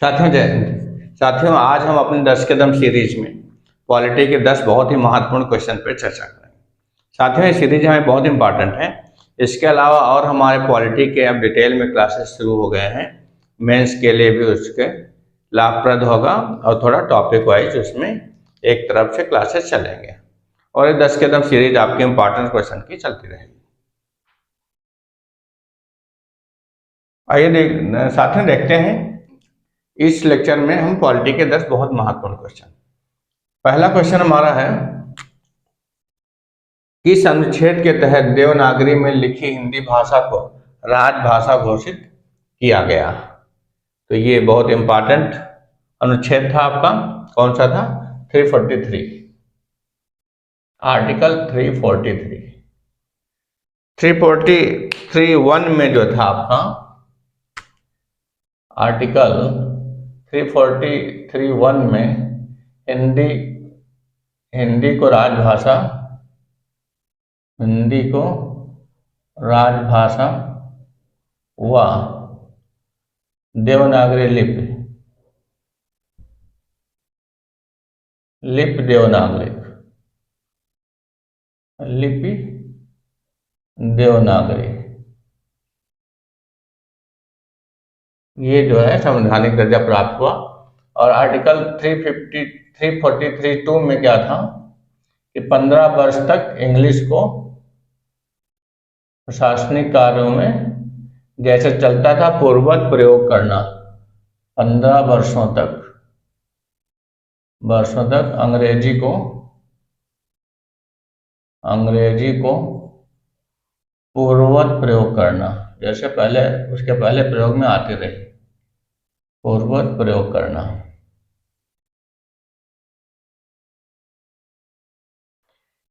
साथियों जय हिंद। साथियों आज हम अपने 10 कदम सीरीज में पॉलिटी के 10 बहुत ही महत्वपूर्ण क्वेश्चन पर चर्चा करेंगे। साथियों ये सीरीज हमें बहुत इंपॉर्टेंट है। इसके अलावा और हमारे पॉलिटी के अब डिटेल में क्लासेस शुरू हो गए हैं। मेंस के लिए भी उसके लाभप्रद होगा और थोड़ा टॉपिक वाइज उसमें एक तरफ से क्लासेस चलेंगे और ये 10 कदम सीरीज आपके इंपॉर्टेंट क्वेश्चन की चलती रहेगी। आइए साथियों देखते हैं इस लेक्चर में हम पॉलिटी के 10 बहुत महत्वपूर्ण क्वेश्चन। पहला क्वेश्चन हमारा है किस अनुच्छेद के तहत देवनागरी में लिखी हिंदी भाषा को राजभाषा घोषित किया गया। तो ये बहुत इंपॉर्टेंट अनुच्छेद था आपका, कौन सा था? 343, आर्टिकल 343। 343(1) में जो था आपका आर्टिकल 343(1) में हिंदी को राजभाषा व देवनागरी लिपि देवनागरी ये जो है संवैधानिक दर्जा प्राप्त हुआ। और आर्टिकल 343(2) में क्या था कि 15 वर्ष तक इंग्लिश को प्रशासनिक कार्यों में जैसे चलता था पूर्ववत प्रयोग करना। 15 वर्षों तक अंग्रेजी को पूर्ववत प्रयोग करना, जैसे पहले उसके पहले प्रयोग में आती रही, पूर्ववत प्रयोग करना।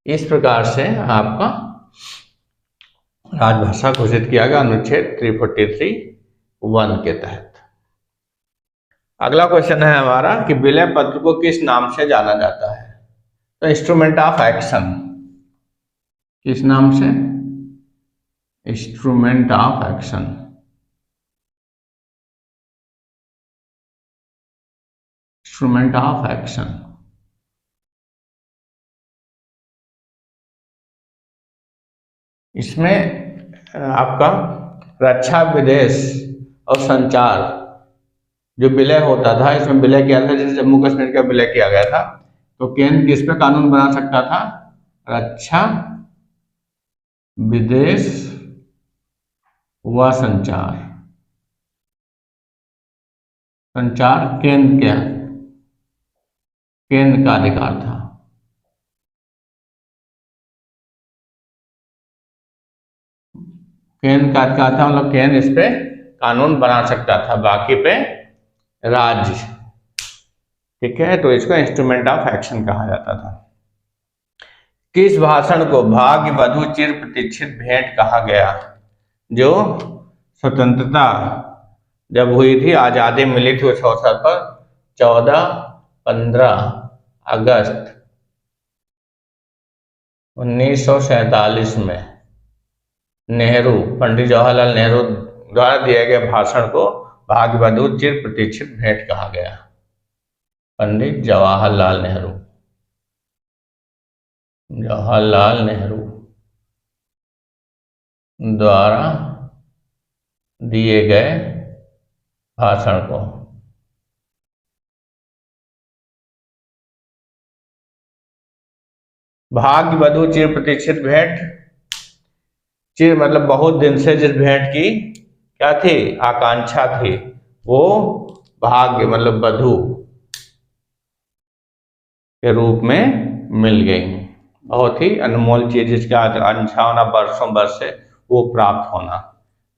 इस प्रकार से आपका राजभाषा घोषित किया गया अनुच्छेद 343(1) के तहत। अगला क्वेश्चन है हमारा कि विलय पत्र को किस नाम से जाना जाता है। तो इंस्ट्रूमेंट ऑफ एक्शन, किस नाम से? Instrument of action. Instrument of action इसमें आपका रक्षा, विदेश और संचार जो विलय होता था, इसमें विलय किया था, जैसे जम्मू कश्मीर का विलय किया गया था तो केंद्र किस पे कानून बना सकता था? रक्षा, विदेश व संचार। संचार केंद्र का अधिकार था। केंद्र का अधिकार था, मतलब केंद्र इस पे कानून बना सकता था, बाकी पे राज्य। ठीक है, तो इसको इंस्ट्रूमेंट ऑफ एक्शन कहा जाता था। किस भाषण को भाग्य वधु चिर प्रतीक्षित भेंट कहा गया? जो स्वतंत्रता जब हुई थी, आजादी मिली थी, उस अवसर पर 14-15 अगस्त 1947 में पंडित जवाहरलाल नेहरू द्वारा दिए गए भाषण को भाग्य वधु चिर प्रतीक्षित भेंट कहा गया। पंडित जवाहरलाल नेहरू द्वारा दिए गए भाषण को भाग्य वधु चिर प्रतीक्षित भेंट। चिर मतलब बहुत दिन से जिस भेंट की क्या थी? आकांक्षा थी, वो भाग्य मतलब वधु के रूप में मिल गई। बहुत ही अनमोल चीज, जिसका आकांक्षा होना वर्षों वर्ष से वो प्राप्त होना,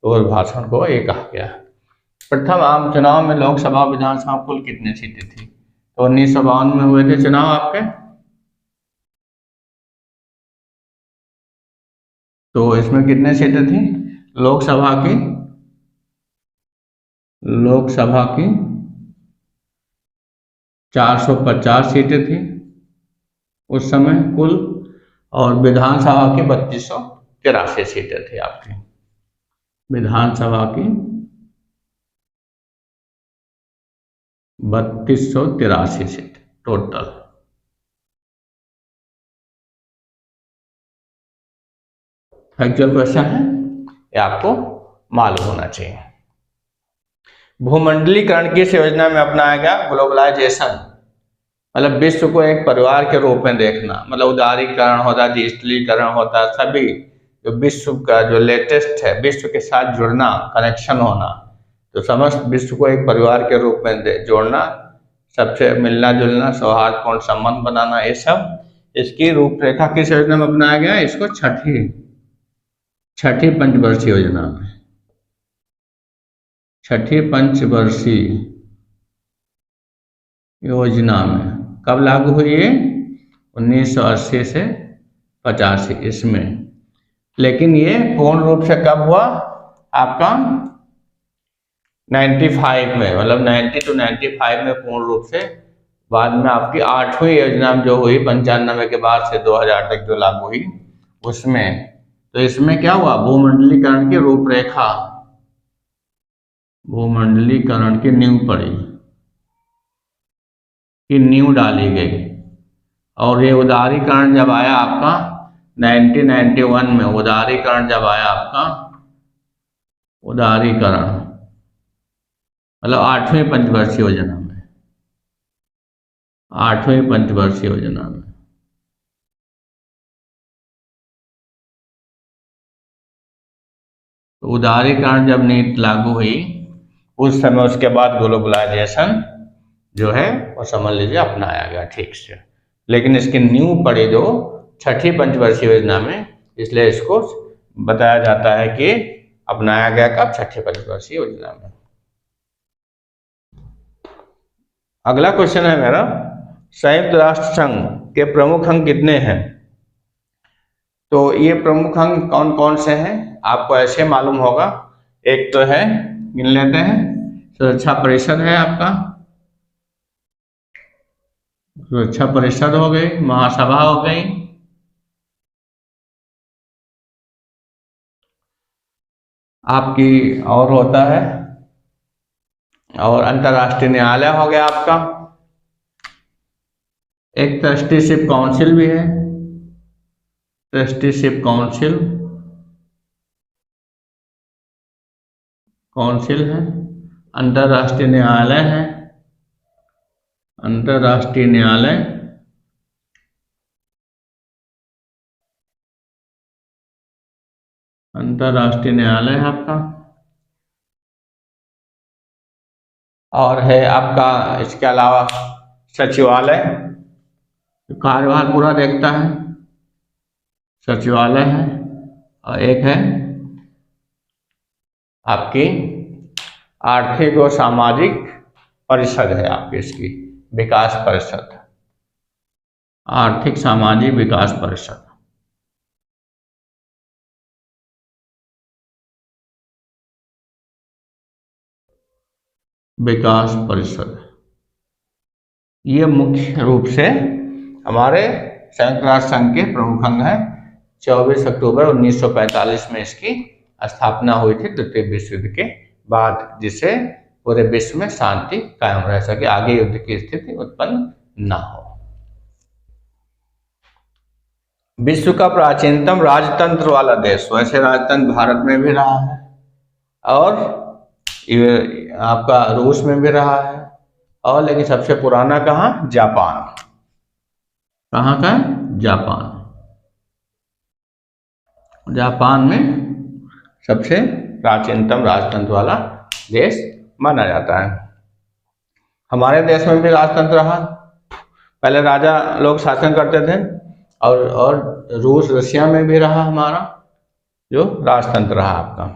तो उस भाषण को ये कहा गया। प्रथम आम चुनाव में लोकसभा विधानसभा कुल कितनी सीटें थी? तो 1952 में हुए थे चुनाव आपके। तो इसमें कितने सीटें थी? लोकसभा की 450 सीटें थी उस समय कुल, और विधानसभा की 3283 सीटें थी आपकी। विधानसभा की 3283 सीट टोटल। फैक्चुअल क्वेश्चन है, ये आपको मालूम होना चाहिए। भूमंडलीकरण किस योजना में अपनाया गया? ग्लोबलाइजेशन, मतलब विश्व को एक परिवार के रूप में देखना, मतलब उदारीकरण होता है, डिजिटलीकरण होता है, सभी जो विश्व का जो लेटेस्ट है, विश्व के साथ जुड़ना, कनेक्शन होना, तो समस्त विश्व को एक परिवार के रूप में जोड़ना, सबसे मिलना जुलना, सौहार्दपूर्ण संबंध बनाना, ये सब इसकी रूपरेखा किस योजना में अपनाया गया? इसको छठी पंचवर्षीय योजना में, छठी पंचवर्षीय योजना में कब लागू हुई है? 1980 से 85 इसमें। लेकिन ये पूर्ण रूप से कब हुआ? आपका 95 में, मतलब 90 to 95 में पूर्ण रूप से। बाद में आपकी 8वीं योजना जो हुई 95 के बाद से 2000 तक जो लागू हुई उसमें, तो इसमें क्या हुआ? भूमंडलीकरण की रूपरेखा, भूमंडलीकरण की नींव पड़ी, की नींव डाली गई। और ये उदारीकरण जब आया आपका 1991 में, उदारीकरण जब आया आपका, उदारीकरण मतलब 8वीं पंचवर्षीय योजना में, 8वीं पंचवर्षीय योजना में। तो उदारीकरण जब नीति लागू हुई उस समय, उसके बाद ग्लोबलाइजेशन जो है वो समझ लीजिए अपनाया गया ठीक से। लेकिन इसकी नींव पड़ी जो छठी पंचवर्षीय योजना में, इसलिए इसको बताया जाता है कि अपनाया गया कब? छठी पंचवर्षीय योजना में। अगला क्वेश्चन है मेरा, संयुक्त राष्ट्र संघ के प्रमुख अंग कितने हैं? तो ये प्रमुख अंग कौन कौन से हैं आपको ऐसे मालूम होगा। एक तो है, गिन लेते हैं, सुरक्षा परिषद है आपका, सुरक्षा परिषद हो गई, महासभा हो गई, आपकी और होता है, और अंतर्राष्ट्रीय न्यायालय हो गया आपका, एक ट्रस्टीशिप काउंसिल भी है, ट्रस्टीशिप काउंसिल है, अंतर्राष्ट्रीय न्यायालय है, अंतर्राष्ट्रीय न्यायालय, अंतर्राष्ट्रीय न्यायालय है आपका, और है आपका इसके अलावा सचिवालय, कार्यभार पूरा देखता है, सचिवालय है, और एक है आपकी आर्थिक और सामाजिक परिषद है आपकी, इसकी विकास परिषद, आर्थिक सामाजिक विकास परिषद। विकास परिषद ये मुख्य रूप से हमारे संयुक्त राष्ट्र संघ के प्रमुख अंग हैं। 24 अक्टूबर 1945 में इसकी स्थापना हुई थी द्वितीय विश्व युद्ध के बाद, जिससे पूरे विश्व में शांति कायम रह सके, आगे युद्ध की स्थिति उत्पन्न न हो। विश्व का प्राचीनतम राजतंत्र वाला देश, वैसे राजतंत्र भारत में भी रहा है और आपका रूस में भी रहा है, और लेकिन सबसे पुराना कहाँ? जापान। कहाँ का? जापान। जापान में सबसे प्राचीनतम राजतंत्र वाला देश माना जाता है। हमारे देश में भी राजतंत्र रहा, पहले राजा लोग शासन करते थे, और रूस रशिया में भी रहा हमारा जो राजतंत्र रहा आपका।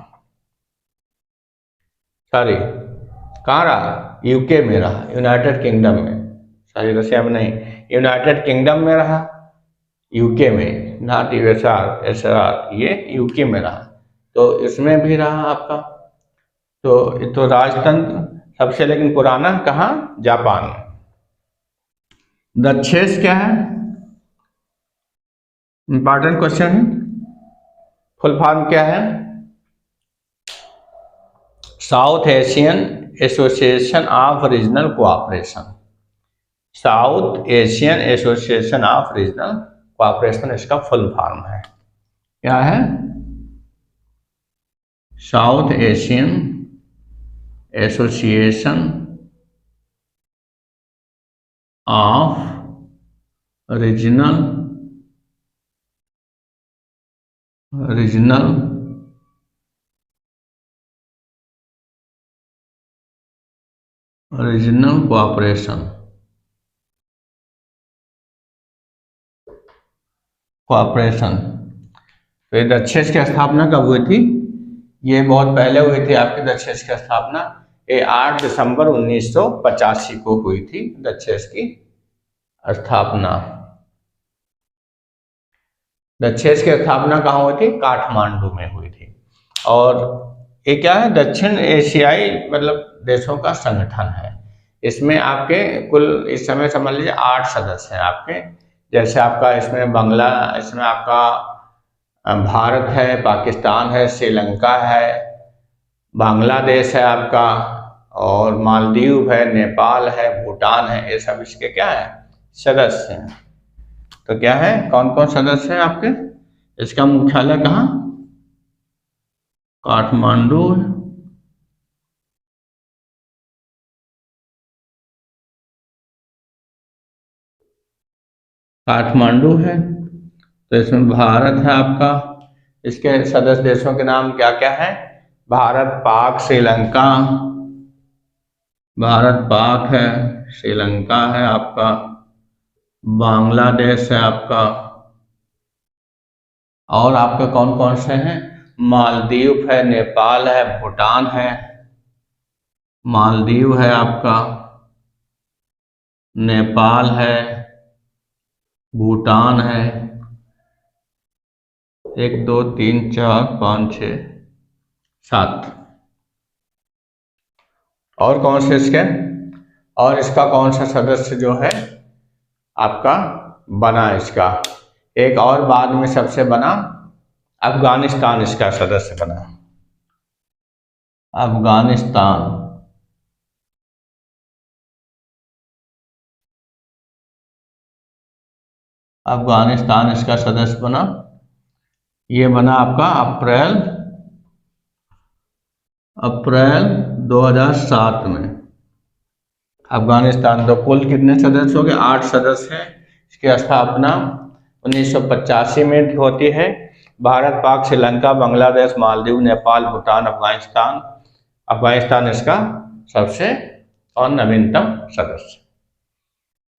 सॉरी, कहाँ रहा? यूके में रहा, यूनाइटेड किंगडम में, सॉरी रशिया में नहीं, यूनाइटेड किंगडम में रहा, यूके में, नॉट यूएसआर, ये यूके में रहा, तो इसमें भी रहा आपका। तो राजतंत्र सबसे लेकिन पुराना कहाँ? जापान में। दक्षेस क्या है? इंपॉर्टेंट क्वेश्चन है। फुल फॉर्म क्या है? South Asian association of regional cooperation, south Asian association of regional cooperation इसका फुल फॉर्म है। क्या है? South Asian association of regional cooperation तो ये दक्षेश की स्थापना कब हुई थी? ये बहुत पहले हुई थी आपकी दक्षेश की स्थापना। ये 8 दिसंबर 1985 को हुई थी दक्षेश की स्थापना। दक्षेश की स्थापना कहाँ हुई थी? काठमांडू में हुई थी। और ये क्या है? दक्षिण एशियाई मतलब देशों का संगठन है। इसमें आपके कुल इस समय समझ लीजिए 8 सदस्य हैं आपके। जैसे आपका इसमें इसमें आपका भारत है, पाकिस्तान है, श्रीलंका है, बांग्लादेश है आपका, और मालदीव है, नेपाल है, भूटान है, ये सब इसके क्या है? सदस्य हैं। तो क्या है? कौन कौन सदस्य हैं आपके? इसका मुख्यालय कहाँ? काठमांडू। काठमांडू है। तो इसमें भारत है आपका। इसके सदस्य देशों के नाम क्या क्या है? भारत, पाक, श्रीलंका, भारत पाक है, श्रीलंका है आपका, बांग्लादेश है आपका, और आपके कौन कौन से हैं? मालदीव है, नेपाल है, भूटान है। मालदीव है आपका, नेपाल है, भूटान है। 1 2 3 4 5 6 7 और कौन से इसके? और इसका कौन सा सदस्य जो है आपका बना? इसका एक और बाद में सबसे बना, अफगानिस्तान इसका सदस्य बना। अफगानिस्तान इसका सदस्य बना। ये बना आपका अप्रैल 2007 में। अफगानिस्तान। तो कुल कितने सदस्य हो गए? 8 सदस्य हैं। इसकी स्थापना 1985 में होती है। भारत, पाक, श्रीलंका, बांग्लादेश, मालदीव, नेपाल, भूटान, अफगानिस्तान इसका सबसे और नवीनतम सदस्य।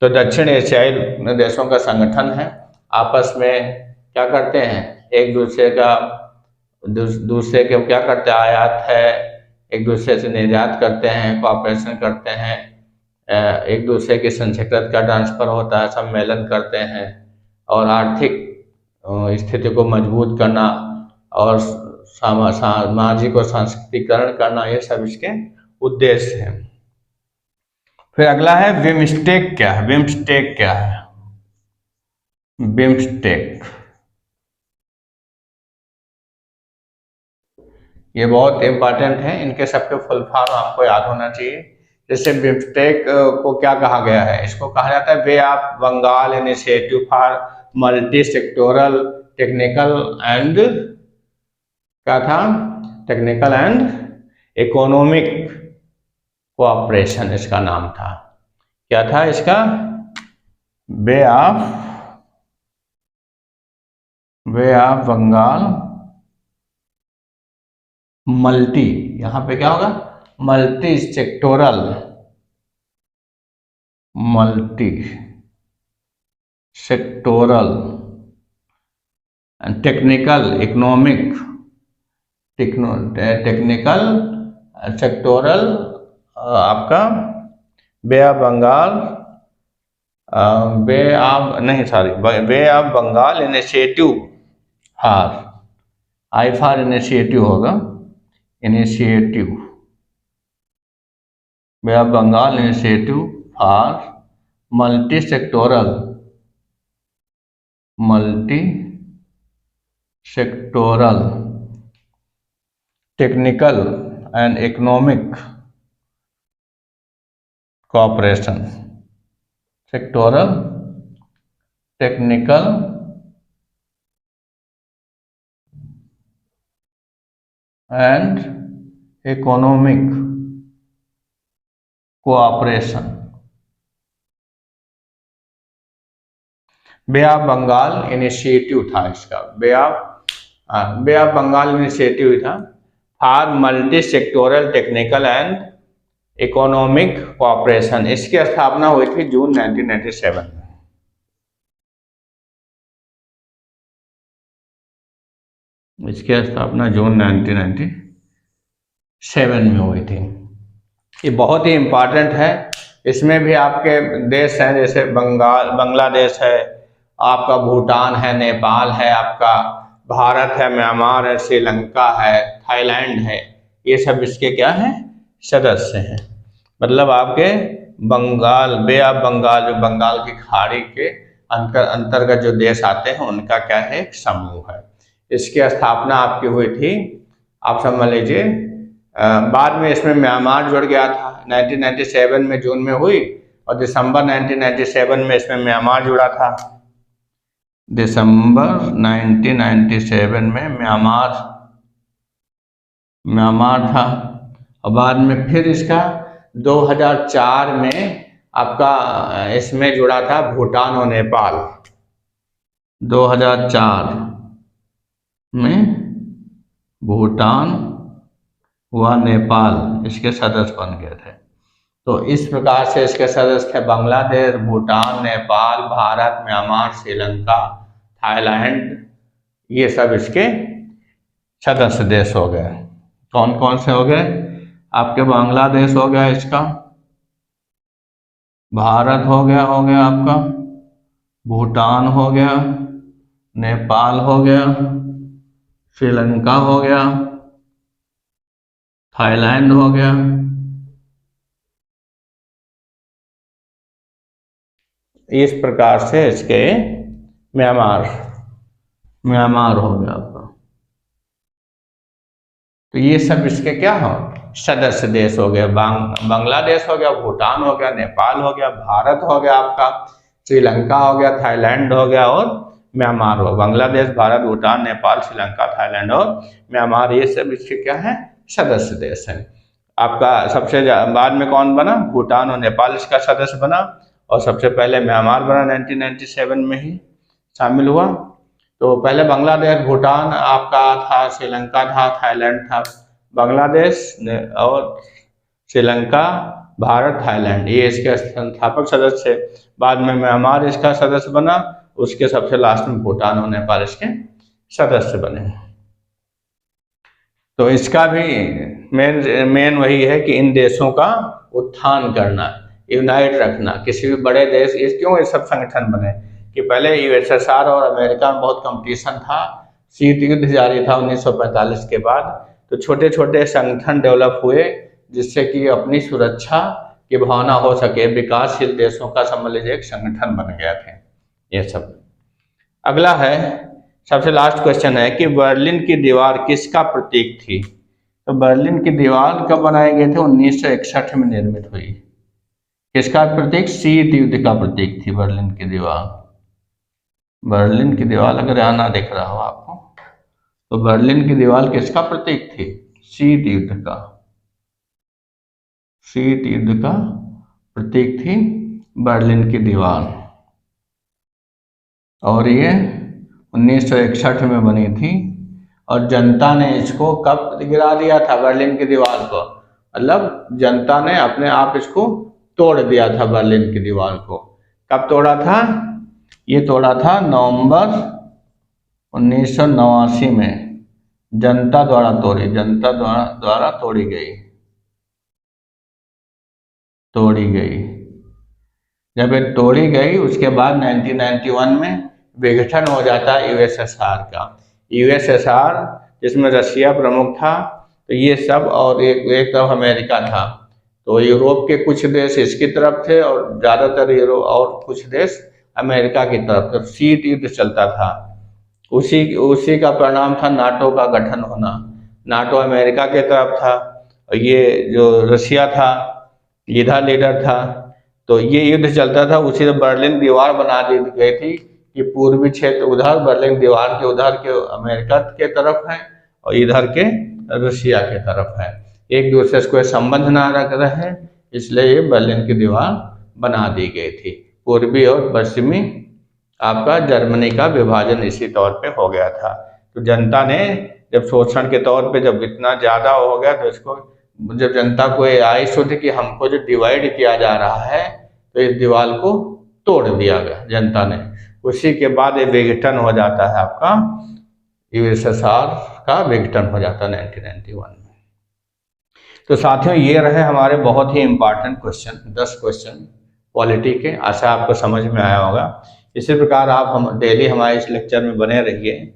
तो दक्षिण एशियाई देशों का संगठन है। आपस में क्या करते हैं? एक दूसरे के क्या करते हैं? आयात है, एक दूसरे से निर्यात करते हैं, कोऑपरेशन करते हैं, एक दूसरे के संस्कृत का ट्रांसफर होता है, सम्मेलन करते हैं, और आर्थिक स्थिति को मजबूत करना और सामाजिक और सांस्कृतिकरण करना, ये सब इसके उद्देश्य हैं। फिर अगला है बिम्स्टेक। क्या है? बिम्स्टेक क्या है? बिम्स्टेक ये बहुत इंपॉर्टेंट है। इनके सबके फुल फॉर्म आपको याद होना चाहिए। जैसे बिम्स्टेक को क्या कहा गया है? इसको कहा जाता है bay of Bengal initiative for multi sectoral technical and, क्या था? टेक्निकल एंड इकोनॉमिक कोऑपरेशन इसका नाम था। क्या था इसका? बे ऑफ बंगाल मल्टी, यहां पे क्या होगा? Multi sectoral and technical economic technical sectoral आपका bay of Bengal bay of Bengal initiative for, I for initiative होगा, initiative bay of Bengal initiative for multi sectoral technical and economic cooperation, sectoral technical and economic cooperation. Bay of Bengal initiative था इसका, bay of Bengal initiative था for multi sectoral technical and economic cooperation. इसकी स्थापना हुई थी जून 1997 में। इसकी स्थापना जून 1997 में हुई थी। ये बहुत ही इम्पोर्टेंट है। इसमें भी आपके देश हैं, जैसे बांग्लादेश है, आपका भूटान है, नेपाल है, आपका भारत है, म्यांमार है, श्रीलंका है, थाईलैंड है, ये सब इसके क्या हैं, सदस्य हैं। मतलब आपके बंगाल, बे ऑफ बंगाल, जो बंगाल की खाड़ी के अंतर्गत जो देश आते हैं उनका क्या है, एक समूह है। इसकी स्थापना आपकी हुई थी, आप समझ लीजिए। बाद में इसमें म्यांमार जुड़ गया था, 1997 में जून में हुई, और दिसंबर 1997 में इसमें म्यांमार जुड़ा था। दिसंबर 1997 में म्यांमार था, और बाद में फिर इसका 2004 में आपका इसमें जुड़ा था भूटान और नेपाल। 2004 में भूटान व नेपाल इसके सदस्य बन गए थे। तो इस प्रकार से इसके सदस्य थे बांग्लादेश, भूटान, नेपाल, भारत, म्यांमार, श्रीलंका, थाईलैंड, ये सब इसके सदस्य देश हो गए। कौन कौन से हो गए, आपके बांग्लादेश हो गया, इसका भारत हो गया आपका, भूटान हो गया, नेपाल हो गया, श्रीलंका हो गया, थाईलैंड हो गया। इस प्रकार से इसके म्यांमार हो गया आपका। तो ये सब इसके क्या हो, सदस्य देश हो गए। बांग्लादेश हो गया, भूटान हो गया, नेपाल हो गया, भारत हो गया आपका, श्रीलंका हो गया, थाईलैंड हो गया और म्यांमार हो। बांग्लादेश, भारत, भूटान, नेपाल, श्रीलंका, थाईलैंड और म्यांमार, ये सब इसके क्या है, सदस्य देश हैं। आपका सबसे बाद में कौन बना, भूटान और नेपाल इसका सदस्य बना, और सबसे पहले म्यांमार बना 1997 में ही शामिल हुआ। तो पहले बांग्लादेश, भूटान आपका था, श्रीलंका था, थाईलैंड था। बांग्लादेश और श्रीलंका, भारत, थाईलैंड, ये इसके संस्थापक सदस्य। बाद में म्यांमार इसका सदस्य बना, उसके सबसे लास्ट में भूटान और नेपाल इसके सदस्य बने। तो इसका भी मेन वही है कि इन देशों का उत्थान करना, यूनाइट रखना। किसी भी बड़े देश, क्यों ये सब संगठन बने कि पहले यूएसएसआर और अमेरिका में बहुत कंपटीशन था, शीत युद्ध जारी था 1945 के बाद। तो छोटे छोटे संगठन डेवलप हुए जिससे कि अपनी सुरक्षा की भावना हो सके। विकासशील देशों का समझ लीजिए एक संगठन बन गया थे ये सब। अगला है, सबसे लास्ट क्वेश्चन है कि बर्लिन की दीवार किसका प्रतीक थी। तो बर्लिन की दीवार कब बनाए गए थे, 1961 में निर्मित हुई। किसका प्रतीक, शीत युद्ध का प्रतीक थी बर्लिन की दीवार। बर्लिन की दीवार अगर यहाँ ना दिख रहा हो आपको, तो बर्लिन की दीवार किसका प्रतीक थी, शीत युद्ध का। शीत युद्ध का प्रतीक थी बर्लिन की दीवार, और ये 1961 में बनी थी। और जनता ने इसको कब गिरा दिया था, बर्लिन की दीवार को, मतलब जनता ने अपने आप इसको तोड़ दिया था बर्लिन की दीवार को। कब तोड़ा था, ये तोड़ा था नवंबर 1989 में, जनता द्वारा तोड़ी गई। जब ये तोड़ी गई उसके बाद 1991 में विघटन हो जाता है यूएसएसआर का। यूएसएसआर जिसमें रशिया प्रमुख था, तो ये सब, और एक तरफ अमेरिका था। तो यूरोप के कुछ देश इसकी तरफ थे और ज़्यादातर यूरोप और कुछ देश अमेरिका की तरफ। तो शीत युद्ध चलता था, उसी का परिणाम था नाटो का गठन होना। नाटो अमेरिका की तरफ था और ये जो रशिया था इधर लीडर था, तो ये युद्ध चलता था। उसी में बर्लिन दीवार बना दी गई थी कि पूर्वी क्षेत्र उधर बर्लिन दीवार के उधर के अमेरिका के तरफ है और इधर के रशिया के तरफ है, एक दूसरे से कोई संबंध ना रख रहे, इसलिए ये बर्लिन की दीवार बना दी गई थी। पूर्वी और पश्चिमी आपका जर्मनी का विभाजन इसी तौर पे हो गया था। तो जनता ने जब शोषण के तौर पे जब इतना ज़्यादा हो गया, तो इसको जब जनता को ये आइस होती कि हमको जो डिवाइड किया जा रहा है, तो इस दीवार को तोड़ दिया गया जनता ने। उसी के बाद ये विघटन हो जाता है, आपका यूएसएसआर का विघटन हो जाता है 1991 में। तो साथियों ये रहे हमारे बहुत ही इंपॉर्टेंट क्वेश्चन, 10 क्वेश्चन पॉलिटी के। आशा आपको समझ में आया होगा। इसी प्रकार आप हम डेली हमारे इस लेक्चर में बने रहिए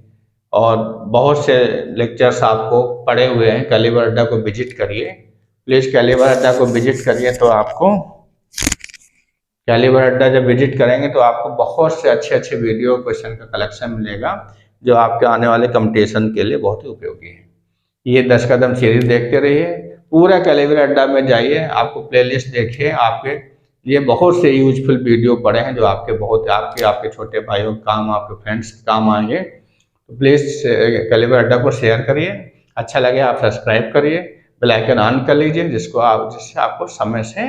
और बहुत से लेक्चर्स आपको पड़े हुए हैं। कैलिबर अड्डा को विजिट करिए, प्लीज़ कैलिबर अड्डा को विजिट करिए। तो आपको कैलिबर अड्डा जब विजिट करेंगे तो आपको बहुत से अच्छे अच्छे वीडियो क्वेश्चन का कलेक्शन मिलेगा, जो आपके आने वाले कंपटीशन के लिए बहुत ही उपयोगी है। ये 10 कदम सीरीज देखते रहिए, पूरा कैलिबर अड्डा में जाइए, आपको प्लेलिस्ट देखिए, आपके ये बहुत से यूजफुल वीडियो पड़े हैं जो आपके बहुत आपके छोटे भाइयों के काम, आपके फ्रेंड्स के काम आएंगे। तो प्लीज़ कैलिबर अड्डा को शेयर करिए, अच्छा लगे आप सब्सक्राइब करिए, बेल आइकन ऑन कर लीजिए, जिससे आपको समय से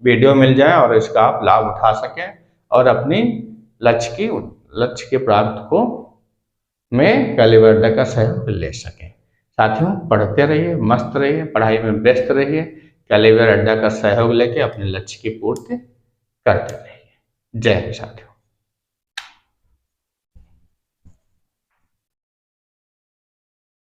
वीडियो मिल जाए और इसका आप लाभ उठा सकें और अपनी लक्ष्य की प्राप्ति को में कैलिबर अड्डा का सहयोग ले सकें। साथियों पढ़ते रहिए, मस्त रहिए, पढ़ाई में व्यस्त रहिए, कैलिबर अड्डा का सहयोग लेके अपने लक्ष्य की पूर्ति करते रहिए। जय हिंद साथियों।